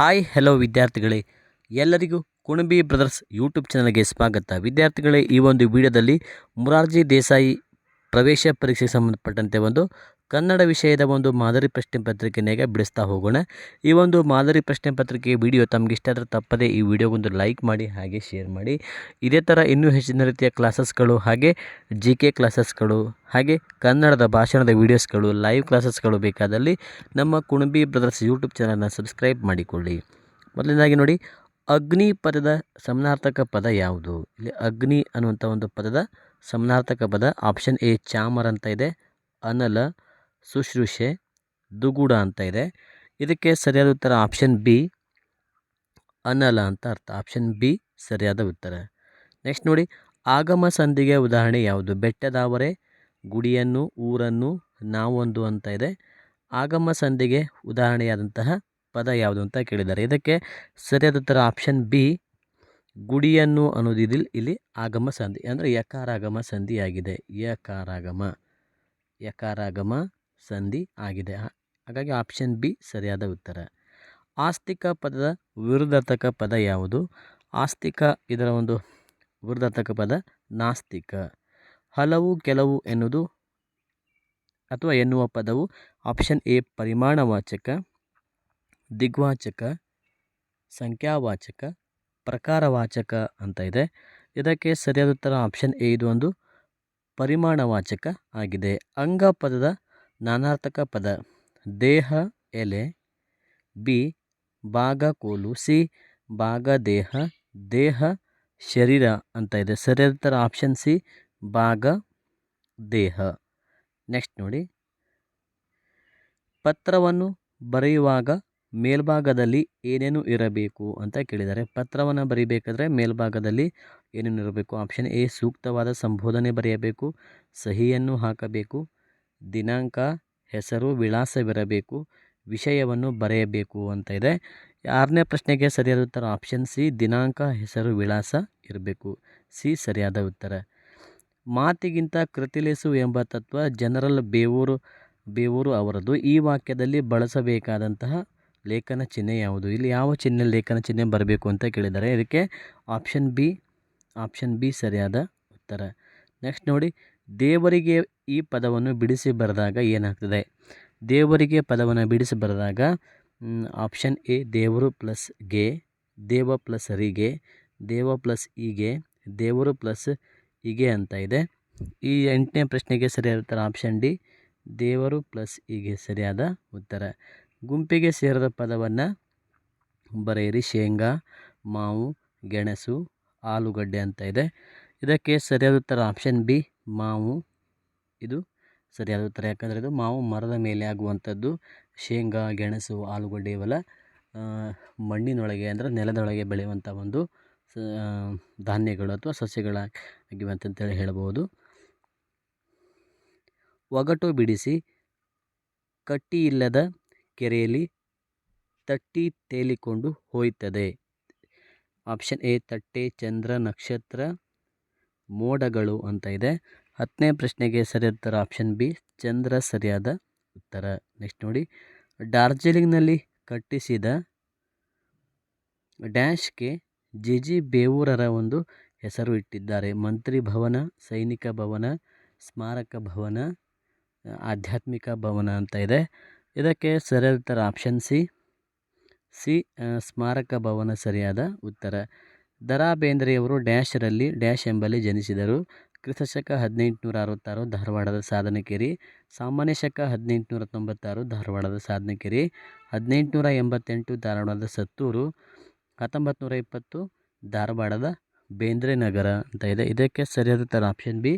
Hi hello ವಿದ್ಯಾರ್ಥಿಗಳೇ, ಎಲ್ಲರಿಗೂ Kunbi brothers YouTube ಚಾನಲ್ಗೆ ಸ್ವಾಗತ. ವಿದ್ಯಾರ್ಥಿಗಳೇ, ಈ ಒಂದು ವಿಡಿಯೋದಲ್ಲಿ ಮೊರಾರ್ಜಿ ದೇಸಾಯಿ ಪ್ರವೇಶ ಪರೀಕ್ಷೆಗೆ ಸಂಬಂಧಪಟ್ಟಂತೆ ಒಂದು ಕನ್ನಡ ವಿಷಯದ ಒಂದು ಮಾದರಿ ಪ್ರಶ್ನೆ ಪತ್ರಿಕೆಯನ್ನು ಬಿಡಿಸ್ತಾ ಹೋಗೋಣ. ಈ ಒಂದು ಮಾದರಿ ಪ್ರಶ್ನೆ ಪತ್ರಿಕೆ ವಿಡಿಯೋ ತಮಗೆ ಇಷ್ಟ ಆದರೆ ತಪ್ಪದೇ ಈ ವಿಡಿಯೋಗೊಂದು ಲೈಕ್ ಮಾಡಿ, ಹಾಗೆ ಶೇರ್ ಮಾಡಿ. ಇದೇ ಥರ ಇನ್ನೂ ಹೆಚ್ಚಿನ ರೀತಿಯ ಕ್ಲಾಸಸ್ಗಳು, ಹಾಗೆ GK ಕ್ಲಾಸಸ್ಗಳು, ಹಾಗೆ ಕನ್ನಡದ ಭಾಷಣದ ವೀಡಿಯೋಸ್ಗಳು, ಲೈವ್ ಕ್ಲಾಸಸ್ಗಳು ಬೇಕಾದಲ್ಲಿ ನಮ್ಮ ಕುಣಬಿ ಬ್ರದರ್ಸ್ ಯೂಟ್ಯೂಬ್ ಚಾನಲ್ನ ಸಬ್ಸ್ಕ್ರೈಬ್ ಮಾಡಿಕೊಳ್ಳಿ. ಮೊದಲನೇದಾಗಿ ನೋಡಿ, ಅಗ್ನಿ ಪದದ ಸಮಾನಾರ್ಥಕ ಪದ ಯಾವುದು? ಇಲ್ಲಿ ಅಗ್ನಿ ಅನ್ನುವಂಥ ಒಂದು ಪದದ ಸಮಾನಾರ್ಥಕ ಪದ ಆಪ್ಷನ್ ಎ ಚಾಮರ ಅಂತ ಇದೆ, ಅನಲ, ಶುಶ್ರೂಷೆ, ದುಗುಡ ಅಂತ ಇದೆ. ಇದಕ್ಕೆ ಸರಿಯಾದ ಉತ್ತರ ಆಪ್ಷನ್ ಬಿ ಅನಲ ಅಂತ ಅರ್ಥ. ಆಪ್ಷನ್ ಬಿ ಸರಿಯಾದ ಉತ್ತರ. ನೆಕ್ಸ್ಟ್ ನೋಡಿ, ಆಗಮ ಸಂಧಿಗೆ ಉದಾಹರಣೆ ಯಾವುದು? ಬೆಟ್ಟದಾವರೆ, ಗುಡಿಯನ್ನು, ಊರನ್ನು, ನಾವೊಂದು ಅಂತ ಇದೆ. ಆಗಮ ಸಂಧಿಗೆ ಉದಾಹರಣೆಯಾದಂತಹ ಪದ ಯಾವುದು ಅಂತ ಕೇಳಿದ್ದಾರೆ. ಇದಕ್ಕೆ ಸರಿಯಾದ ಉತ್ತರ ಆಪ್ಷನ್ ಬಿ ಗುಡಿಯನ್ನು ಅನ್ನೋದಿದಿಲ್ಲ. ಇಲ್ಲಿ ಆಗಮ ಸಂಧಿ ಅಂದರೆ ಯಕಾರಾಗಮ ಸಂಧಿಯಾಗಿದೆ. ಯಕಾರಾಗಮ ಸಂಧಿ ಆಗಿದೆ. ಹಾಗಾಗಿ ಆಪ್ಷನ್ ಬಿ ಸರಿಯಾದ ಉತ್ತರ. ಆಸ್ತಿಕ ಪದದ ವಿರುದ್ಧಾರ್ಥಕ ಪದ ಯಾವುದು? ಆಸ್ತಿಕ ಇದರ ಒಂದು ವಿರುದ್ಧಾರ್ಥಕ ಪದ ನಾಸ್ತಿಕ. ಹಲವು, ಕೆಲವು ಎನ್ನುವುದು ಅಥವಾ ಎನ್ನುವ ಪದವು ಆಪ್ಷನ್ ಎ ಪರಿಮಾಣವಾಚಕ, ದಿಗ್ವಾಚಕ, ಸಂಖ್ಯಾವಾಚಕ, ಪ್ರಕಾರವಾಚಕ ಅಂತ ಇದೆ. ಇದಕ್ಕೆ ಸರಿಯಾದ ಉತ್ತರ ಆಪ್ಷನ್ ಎ, ಇದು ಒಂದು ಪರಿಮಾಣವಾಚಕ ಆಗಿದೆ. ಅಂಗ ಪದದ ನಾನಾರ್ಥಕ ಪದ ದೇಹ, ಎಲೆ, ಬಿ ಭಾಗ, ಕೋಲು, ಸಿ ಭಾಗ, ದೇಹ, ದೇಹ, ಶರೀರ ಅಂತ ಇದೆ. ಸರಿಯಾದ ಉತ್ತರ ಆಪ್ಷನ್ ಸಿ ಭಾಗ, ದೇಹ. ನೆಕ್ಸ್ಟ್ ನೋಡಿ, ಪತ್ರವನ್ನು ಬರೆಯುವಾಗ ಮೇಲ್ಭಾಗದಲ್ಲಿ ಏನೇನು ಇರಬೇಕು ಅಂತ ಕೇಳಿದ್ದಾರೆ. ಪತ್ರವನ್ನು ಬರೀಬೇಕಾದ್ರೆ ಮೇಲ್ಭಾಗದಲ್ಲಿ ಏನೇನು ಇರಬೇಕು? ಆಪ್ಷನ್ ಎ ಸೂಕ್ತವಾದ ಸಂಬೋಧನೆ ಬರೆಯಬೇಕು, ಸಹಿಯನ್ನು ಹಾಕಬೇಕು, ದಿನಾಂಕ, ಹೆಸರು, ವಿಳಾಸವಿರಬೇಕು, ವಿಷಯವನ್ನು ಬರೆಯಬೇಕು ಅಂತ ಇದೆ. 6ನೇ ಪ್ರಶ್ನೆಗೆ ಸರಿಯಾದ ಉತ್ತರ ಆಪ್ಷನ್ ಸಿ ದಿನಾಂಕ, ಹೆಸರು, ವಿಳಾಸ ಇರಬೇಕು. ಸಿ ಸರಿಯಾದ ಉತ್ತರ. ಮಾತಿಗಿಂತ ಕೃತಿಲೇಸು ಎಂಬ ತತ್ವ ಜನರಲ್ ಬೇವೂರು ಅವರದು. ಈ ವಾಕ್ಯದಲ್ಲಿ ಬಳಸಬೇಕಾದಂತಹ ಲೇಖನ ಚಿಹ್ನೆ ಯಾವುದು? ಇಲ್ಲಿ ಯಾವ ಚಿಹ್ನೆ ಲೇಖನ ಚಿಹ್ನೆ ಬರಬೇಕು ಅಂತ ಕೇಳಿದ್ದಾರೆ. ಇದಕ್ಕೆ ಆಪ್ಷನ್ ಬಿ ಸರಿಯಾದ ಉತ್ತರ. ನೆಕ್ಸ್ಟ್ ನೋಡಿ, ದೇವರಿಗೆ ಈ ಪದವನ್ನು ಬಿಡಿಸಿ ಬರೆದಾಗ ಏನಾಗ್ತದೆ? ದೇವರಿಗೆ ಪದವನ್ನು ಬಿಡಿಸಿ ಬರೆದಾಗ ಆಪ್ಷನ್ ಎ ದೇವರು ಪ್ಲಸ್ ಗೆ, ದೇವ ಪ್ಲಸ್ ರಿಗೆ, ದೇವ ಪ್ಲಸ್ ಈಗೆ, ದೇವರು ಪ್ಲಸ್ ಹೀಗೆ ಅಂತ ಇದೆ. ಈ 8ನೇ ಪ್ರಶ್ನೆಗೆ ಸರಿಯಾದ ಉತ್ತರ ಆಪ್ಷನ್ ಡಿ ದೇವರು ಪ್ಲಸ್ ಹೀಗೆ ಸರಿಯಾದ ಉತ್ತರ. ಗುಂಪಿಗೆ ಸೇರಿದ ಪದವನ್ನು ಬರೆಯಿರಿ. ಶೇಂಗಾ, ಮಾವು, ಗೆಣಸು, ಆಲೂಗಡ್ಡೆ ಅಂತ ಇದೆ. ಇದಕ್ಕೆ ಸರಿಯಾದ ಉತ್ತರ ಆಪ್ಷನ್ ಬಿ ಮಾವು, ಇದು ಸರಿಯಾದ ಉತ್ತರ. ಯಾಕಂದರೆ ಇದು ಮಾವು ಮರದ ಮೇಲೆ ಆಗುವಂಥದ್ದು. ಶೇಂಗಾ, ಗೆಣಸು, ಆಲೂಗಡ್ಡೆ ಇವೆಲ್ಲ ಮಣ್ಣಿನೊಳಗೆ ಅಂದರೆ ನೆಲದೊಳಗೆ ಬೆಳೆಯುವಂಥ ಒಂದು ಧಾನ್ಯಗಳು ಅಥವಾ ಸಸ್ಯಗಳಾಗಿವೆ ಅಂತಂತೇಳಿ ಹೇಳ್ಬೋದು. ಒಗಟು ಬಿಡಿಸಿ. ಕಟ್ಟಿಯಿಲ್ಲದ ಕೆರೆಯಲ್ಲಿ ತಟ್ಟಿ ತೇಲಿಕೊಂಡು ಹೋಯ್ತದೆ. ಆಪ್ಷನ್ ಎ ತಟ್ಟೆ, ಚಂದ್ರ, ನಕ್ಷತ್ರ, ಮೋಡಗಳು ಅಂತ ಇದೆ. 10ನೇ ಪ್ರಶ್ನೆಗೆ ಸರಿಯಾದ ಉತ್ತರ ಆಪ್ಷನ್ ಬಿ ಚಂದ್ರ ಸರಿಯಾದ ಉತ್ತರ. ನೆಕ್ಸ್ಟ್ ನೋಡಿ, ಡಾರ್ಜಿಲಿಂಗ್ನಲ್ಲಿ ಕಟ್ಟಿಸಿದ ಡ್ಯಾಶ್ಗೆ ಜಿ ಬೇವೂರರ ಒಂದು ಹೆಸರು ಇಟ್ಟಿದ್ದಾರೆ. ಮಂತ್ರಿ ಭವನ, ಸೈನಿಕ ಭವನ, ಸ್ಮಾರಕ ಭವನ, ಆಧ್ಯಾತ್ಮಿಕ ಭವನ ಅಂತ ಇದೆ. ಇದಕ್ಕೆ ಸರಿಯಾದ ಉತ್ತರ ಆಪ್ಷನ್ ಸಿ ಸ್ಮಾರಕ ಭವನ ಸರಿಯಾದ ಉತ್ತರ. ದ.ರಾ ಬೇಂದ್ರೆಯವರು ಡ್ಯಾಶ್ರಲ್ಲಿ ಡ್ಯಾಶ್ ಎಂಬಲ್ಲಿ ಜನಿಸಿದರು. ಕ್ರಿಸ್ತಶಕ 1866 ಧಾರವಾಡದ ಸಾಧನಕೇರಿ, ಸಾಮಾನ್ಯ ಶಕ 1896 ಧಾರವಾಡದ ಸಾಧನಕೇರಿ, 1888 ಧಾರವಾಡದ ಸತ್ತೂರು, 1920 ಧಾರವಾಡದ ಬೇಂದ್ರೆ ನಗರ ಅಂತ ಇದೆ. ಇದಕ್ಕೆ ಸರಿಯಾದ ಉತ್ತರ ಆಪ್ಷನ್ ಬಿ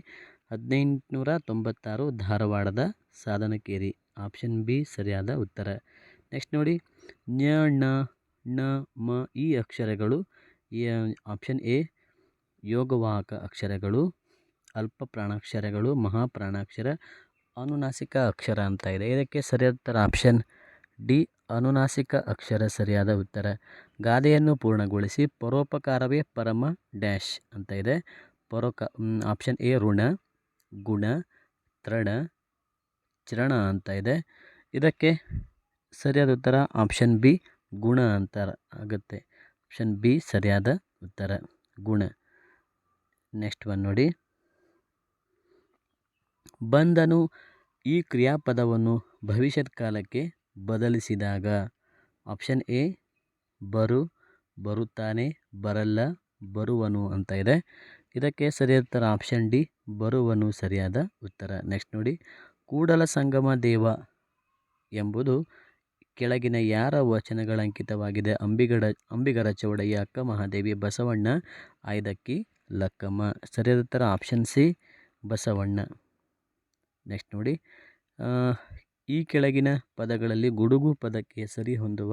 1896 ಧಾರವಾಡದ ಸಾಧನಕೇರಿ. ಆಪ್ಷನ್ ಬಿ ಸರಿಯಾದ ಉತ್ತರ. ನೆಕ್ಸ್ಟ್ ನೋಡಿ, ಞ, ಣ, ಣ, ಮ ಈ ಅಕ್ಷರಗಳು ಆಪ್ಷನ್ ಎ ಯೋಗವಾಹಕ ಅಕ್ಷರಗಳು, ಅಲ್ಪ ಪ್ರಾಣಾಕ್ಷರಗಳು, ಮಹಾಪ್ರಾಣಾಕ್ಷರ, ಅನುನಾಸಿಕ ಅಕ್ಷರ ಅಂತ ಇದೆ. ಇದಕ್ಕೆ ಸರಿಯಾದ ಉತ್ತರ ಆಪ್ಷನ್ ಡಿ ಅನುನಾಸಿಕ ಅಕ್ಷರ ಸರಿಯಾದ ಉತ್ತರ. ಗಾದೆಯನ್ನು ಪೂರ್ಣಗೊಳಿಸಿ. ಪರೋಪಕಾರವೇ ಪರಮ ಡ್ಯಾಶ್ ಅಂತ ಇದೆ. ಆಪ್ಷನ್ ಎ ಋಣ, ಗುಣ, ತೃಣ, ಚರಣ ಅಂತ ಇದೆ. ಇದಕ್ಕೆ ಸರಿಯಾದ ಉತ್ತರ ಆಪ್ಷನ್ ಬಿ ಗುಣ ಅಂತ ಆಗುತ್ತೆ. ಆಪ್ಷನ್ ಬಿ ಸರಿಯಾದ ಉತ್ತರ, ಗುಣ. ನೆಕ್ಸ್ಟ್ ಒನ್ ನೋಡಿ, ಬಂದನು ಈ ಕ್ರಿಯಾಪದವನ್ನು ಭವಿಷ್ಯತ್ ಕಾಲಕ್ಕೆ ಬದಲಿಸಿದಾಗ. ಆಪ್ಷನ್ ಎ ಬರು, ಬರುತ್ತಾನೆ, ಬರಲ್ಲ, ಬರುವನು ಅಂತ ಇದೆ. ಇದಕ್ಕೆ ಸರಿಯಾದ ಉತ್ತರ ಆಪ್ಷನ್ ಡಿ ಬರುವನು ಸರಿಯಾದ ಉತ್ತರ. ನೆಕ್ಸ್ಟ್ ನೋಡಿ, ಕೂಡಲ ಸಂಗಮ ದೇವ ಎಂಬುದು ಕೆಳಗಿನ ಯಾರ ವಚನಗಳ ಅಂಕಿತವಾಗಿದೆ. ಅಂಬಿಗರ ಚೌಡಯ್ಯ, ಅಕ್ಕ ಮಹಾದೇವಿ, ಬಸವಣ್ಣ, ಆಯ್ದಕ್ಕಿ ಲಕ್ಕಮ್ಮ. ಸರಿಯಾದ ಉತ್ತರ ಆಪ್ಷನ್ ಸಿ ಬಸವಣ್ಣ. ನೆಕ್ಸ್ಟ್ ನೋಡಿ, ಈ ಕೆಳಗಿನ ಪದಗಳಲ್ಲಿ ಗುಡುಗು ಪದಕ್ಕೆ ಸರಿ ಹೊಂದುವ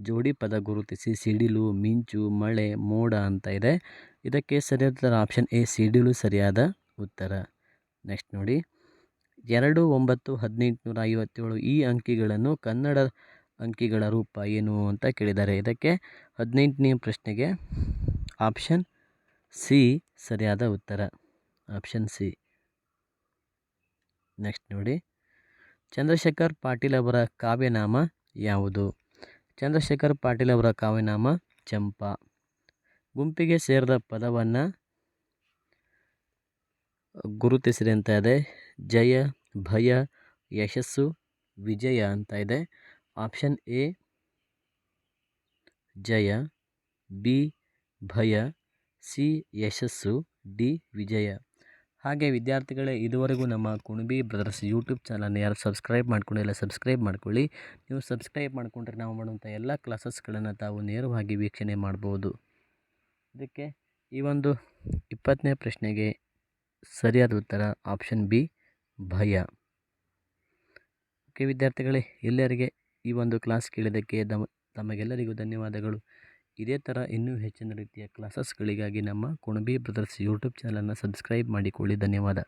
ಜೋಡಿ ಪದ ಗುರುತಿಸಿ. ಸಿಡಿಲು, ಮಿಂಚು, ಮಳೆ, ಮೋಡ ಅಂತ ಇದೆ. ಇದಕ್ಕೆ ಸರಿಯಾದ ಉತ್ತರ ಆಪ್ಷನ್ ಎ ಸಿಡಿಲು ಸರಿಯಾದ ಉತ್ತರ. ನೆಕ್ಸ್ಟ್ ನೋಡಿ, 2, 9, 1857 ಈ ಅಂಕಿಗಳನ್ನು ಕನ್ನಡ ಅಂಕಿಗಳ ರೂಪ ಏನು ಅಂತ ಕೇಳಿದ್ದಾರೆ. ಇದಕ್ಕೆ 18ನೇ ಪ್ರಶ್ನೆಗೆ ಆಪ್ಷನ್ ಸಿ ಸರಿಯಾದ ಉತ್ತರ, ಆಪ್ಷನ್ ಸಿ. ನೆಕ್ಸ್ಟ್ ನೋಡಿ, ಚಂದ್ರಶೇಖರ್ ಪಾಟೀಲ್ ಅವರ ಕಾವ್ಯನಾಮ ಯಾವುದು. ಚಂದ್ರಶೇಖರ್ ಪಾಟೀಲ್ ಅವರ ಕಾವ್ಯನಾಮ ಚಂಪಾ. ಗುಂಪಿಗೆ ಸೇರಿದ ಪದವನ್ನು ಗುರುತಿಸಿರಿ ಅಂತ ಇದೆ. ಜಯ, ಭಯ, ಯಶಸ್ಸು, ವಿಜಯ ಅಂತ ಇದೆ. ಆಪ್ಷನ್ ಎ ಜಯ, ಬಿ ಭಯ, ಸಿ ಯಶಸ್ಸು, ಡಿ ವಿಜಯ. ಹಾಗೆ ವಿದ್ಯಾರ್ಥಿಗಳೇ, ಇದುವರೆಗೂ ನಮ್ಮ ಕುಣಬಿ ಬ್ರದರ್ಸ್ ಯೂಟ್ಯೂಬ್ ಚಾನಲ್ನ ಯಾರು ಸಬ್ಸ್ಕ್ರೈಬ್ ಮಾಡ್ಕೊಂಡಿಲ್ಲ ಸಬ್ಸ್ಕ್ರೈಬ್ ಮಾಡ್ಕೊಳ್ಳಿ. ನೀವು ಸಬ್ಸ್ಕ್ರೈಬ್ ಮಾಡಿಕೊಂಡ್ರೆ ನಾವು ಮಾಡುವಂಥ ಎಲ್ಲ ಕ್ಲಾಸಸ್ಗಳನ್ನು ತಾವು ನೇರವಾಗಿ ವೀಕ್ಷಣೆ ಮಾಡ್ಬೋದು. ಇದಕ್ಕೆ ಈ ಒಂದು 20ನೇ ಪ್ರಶ್ನೆಗೆ ಸರಿಯಾದ ಉತ್ತರ ಆಪ್ಷನ್ ಬಿ ಭಯ. ಓಕೆ ವಿದ್ಯಾರ್ಥಿಗಳೇ, ಎಲ್ಲರಿಗೆ ಈ ಒಂದು ಕ್ಲಾಸ್ ಕೇಳಿದ್ದಕ್ಕೆ ತಮಗೆಲ್ಲರಿಗೂ ಧನ್ಯವಾದಗಳು. ಇದೇ ಥರ ಇನ್ನೂ ಹೆಚ್ಚಿನ ರೀತಿಯ ಕ್ಲಾಸಸ್ಗಳಿಗಾಗಿ ನಮ್ಮ ಕುಣಬಿ ಬ್ರದರ್ಸ್ ಯೂಟ್ಯೂಬ್ ಚಾನಲನ್ನು ಸಬ್ಸ್ಕ್ರೈಬ್ ಮಾಡಿಕೊಳ್ಳಿ. ಧನ್ಯವಾದ.